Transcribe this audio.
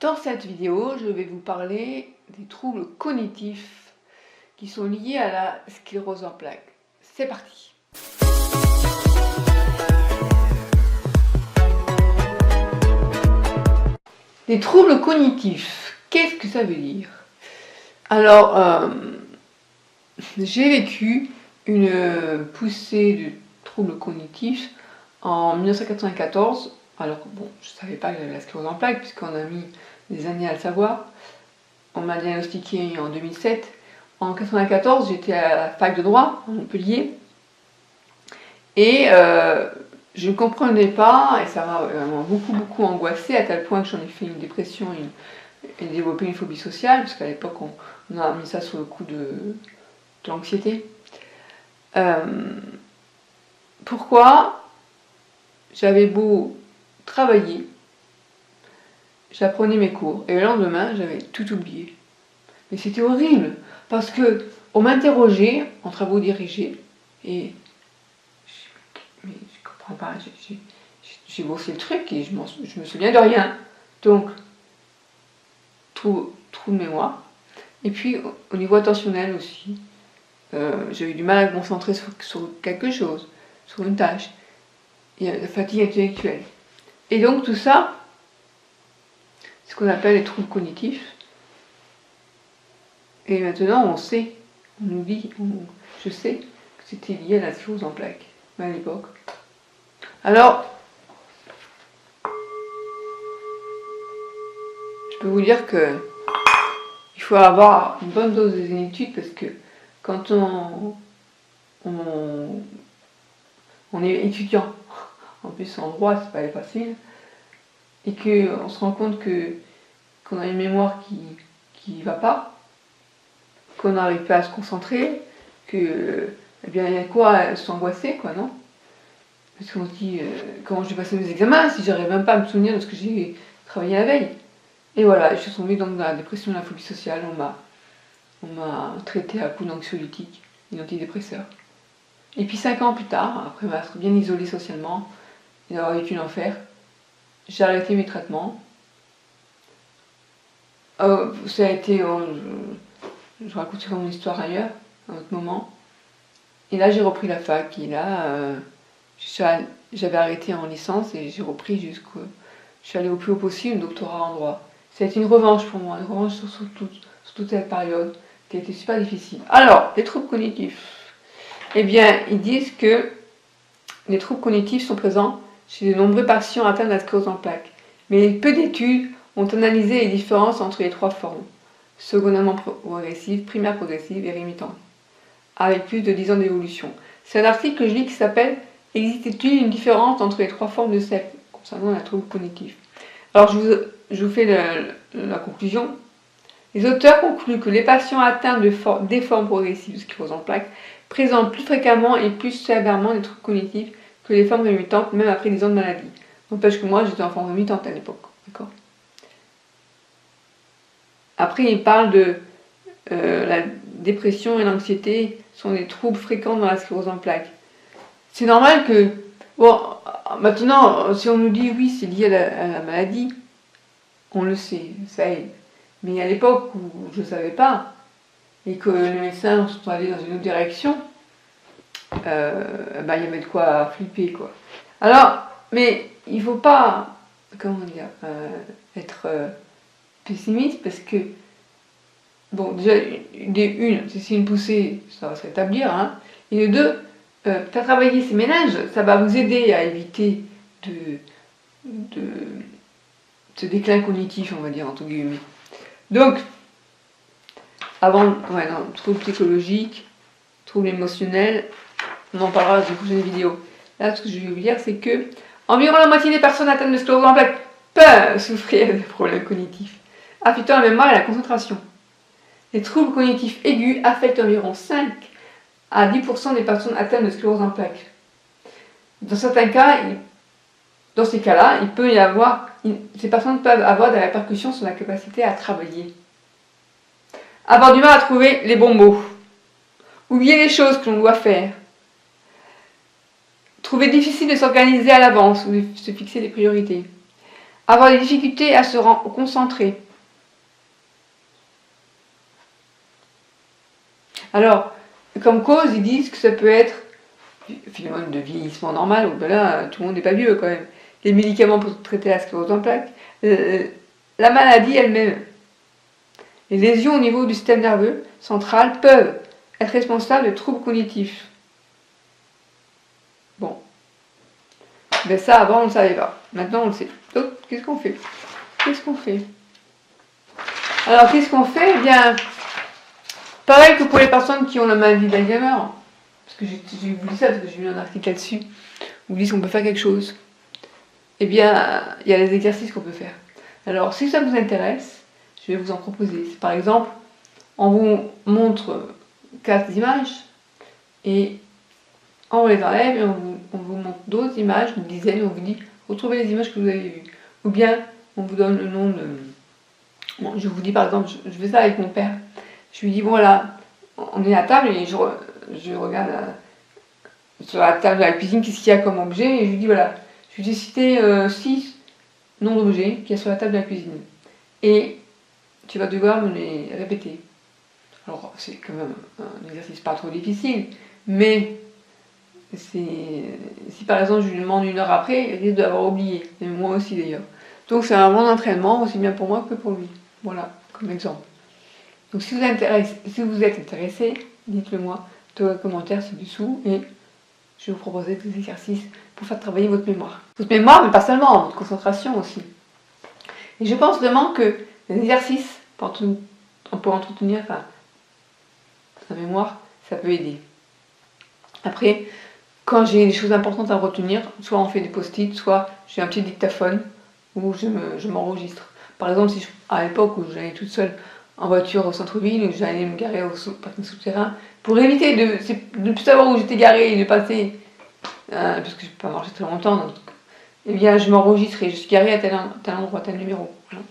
Dans cette vidéo, je vais vous parler des troubles cognitifs qui sont liés à la sclérose en plaques. C'est parti! Les troubles cognitifs, qu'est-ce que ça veut dire? Alors, j'ai vécu une poussée de troubles cognitifs en 1994. Alors bon, je ne savais pas que j'avais la sclérose en plaques puisqu'on a mis des années à le savoir. On m'a diagnostiqué en 2007. En 1994, j'étais à la fac de droit à Montpellier et je ne comprenais pas, et ça m'a vraiment beaucoup angoissée à tel point que j'en ai fait une dépression et développé une phobie sociale, parce qu'à l'époque on a mis ça sous le coup de l'anxiété. Pourquoi? J'avais beau travailler, j'apprenais mes cours et le lendemain j'avais tout oublié. Mais c'était horrible parce que on m'interrogeait en travaux dirigés et je comprends pas, j'ai bossé le truc et je me souviens de rien. Donc trou de mémoire. Et puis au niveau attentionnel aussi, j'ai eu du mal à me concentrer sur quelque chose, sur une tâche. Il y a la fatigue intellectuelle. Et donc tout ça, c'est ce qu'on appelle les troubles cognitifs. Et maintenant on sait, on nous dit, je sais que c'était lié à la sclérose en plaques, à l'époque. Alors, je peux vous dire que il faut avoir une bonne dose de zénitude parce que quand on est étudiant, en plus en droit c'est pas facile, et qu'on se rend compte qu'on a une mémoire qui va pas, qu'on n'arrive pas à se concentrer, que eh bien il y a quoi s'angoisser quoi, non? Parce qu'on se dit comment je vais passer mes examens si j'arrive même pas à me souvenir de ce que j'ai travaillé la veille. Et voilà, je suis tombée donc dans la dépression et la phobie sociale. On m'a traité à coups d'anxiolytiques et d'antidépresseurs. Et puis 5 ans plus tard, après m'être bien isolée socialement et d'avoir vécu l'enfer, j'ai arrêté mes traitements. Ça a été, je raconterai mon histoire ailleurs, à un autre moment. Et là j'ai repris la fac et là j'avais arrêté en licence et j'ai repris je suis allée au plus haut possible, un doctorat en droit. Ça a été une revanche pour moi, une revanche sur toute cette période qui a été super difficile. Alors, les troubles cognitifs. Eh bien, ils disent que les troubles cognitifs sont présents chez de nombreux patients atteints de la sclérose en plaques. Mais peu d'études ont analysé les différences entre les trois formes, secondairement progressive, primaire progressive et rémitante, avec plus de 10 ans d'évolution. C'est un article que je lis qui s'appelle « Existe-t-il une différence entre les trois formes de SEP concernant la trouble cognitif ?» Alors je vous fais la conclusion. Les auteurs concluent que les patients atteints des formes progressives de sclérose en plaques présentent plus fréquemment et plus sévèrement des troubles cognitifs que les formes rémitantes, même après 10 ans de maladie. N'empêche que moi j'étais en forme rémitante à l'époque. D'accord. Après ils parlent de la dépression et l'anxiété sont des troubles fréquents dans la sclérose en plaques. C'est normal que, bon, maintenant, si on nous dit oui, c'est lié à la maladie, on le sait, ça aide. Mais à l'époque où je ne savais pas, et que les médecins sont allés dans une autre direction, il y avait de quoi flipper, quoi. Alors, mais il ne faut pas, comment dire, être pessimiste, parce que, bon, déjà, c'est une poussée, ça va se rétablir, hein, et de deux, faire travailler ces ménages, ça va vous aider à éviter ce déclin cognitif, on va dire, entre guillemets. Donc, troubles psychologiques, troubles émotionnels, on en parlera dans une prochaine vidéo. Là, ce que je vais vous dire, c'est que environ la moitié des personnes atteintes de sclérose en plaques peuvent souffrir de problèmes cognitifs, affectant la mémoire et la concentration. Les troubles cognitifs aigus affectent environ 5 à 10% des personnes atteintes de sclérose en plaques. Dans certains cas, dans ces cas-là, il peut y avoir, ces personnes peuvent avoir des répercussions sur la capacité à travailler. Avoir du mal à trouver les bons mots. Oublier les choses que l'on doit faire. Trouver difficile de s'organiser à l'avance ou de se fixer des priorités. Avoir des difficultés à se concentrer. Alors, comme cause, ils disent que ça peut être finalement de vieillissement normal, ou ben là, tout le monde n'est pas vieux quand même. Les médicaments pour traiter la sclérose en plaques, la maladie elle-même. Les lésions au niveau du système nerveux central peuvent être responsables de troubles cognitifs. Bon. Ben ça, avant, on ne le savait pas. Maintenant, on le sait. Donc, qu'est-ce qu'on fait? Alors, qu'est-ce qu'on fait? Eh bien, pareil que pour les personnes qui ont la maladie d'Alzheimer, parce que j'ai vous dit ça, parce que j'ai lu un article là-dessus, où ils disent qu'on peut faire quelque chose. Eh bien, il y a les exercices qu'on peut faire. Alors, si ça vous intéresse, je vais vous en proposer. Par exemple, on vous montre 4 images, et on les enlève, et on vous montre d'autres images, une dizaine, on vous dit, retrouvez les images que vous avez vues. Ou bien, on vous donne le nom de... Bon, je vous dis par exemple, je fais ça avec mon père. Je lui dis, bon voilà, on est à table, et je regarde sur la table de la cuisine, qu'est-ce qu'il y a comme objet, et je lui dis, voilà, je lui ai cité 6 noms d'objets qu'il y a sur la table de la cuisine. Et tu vas devoir me les répéter. Alors, c'est quand même un exercice pas trop difficile, mais si par exemple je lui demande 1 heure après, il risque d'avoir oublié, et moi aussi d'ailleurs. Donc c'est un bon entraînement, aussi bien pour moi que pour lui. Voilà, comme exemple. Donc si vous êtes intéressé, dites-le moi dans les commentaires ci-dessous, et je vais vous proposer des exercices pour faire travailler votre mémoire. Votre mémoire, mais pas seulement, votre concentration aussi. Et je pense vraiment que les exercices pour entretenir sa mémoire, ça peut aider. Après, quand j'ai des choses importantes à retenir, soit on fait des post-it, soit j'ai un petit dictaphone où je m'enregistre. Par exemple, à l'époque où j'allais toute seule en voiture au centre-ville, j'allais me garer au parking souterrain, pour éviter de ne plus savoir où j'étais garée et de passer, parce que je ne peux pas marcher très longtemps, donc, eh bien je m'enregistre et je suis garée à tel endroit, tel numéro. Voilà.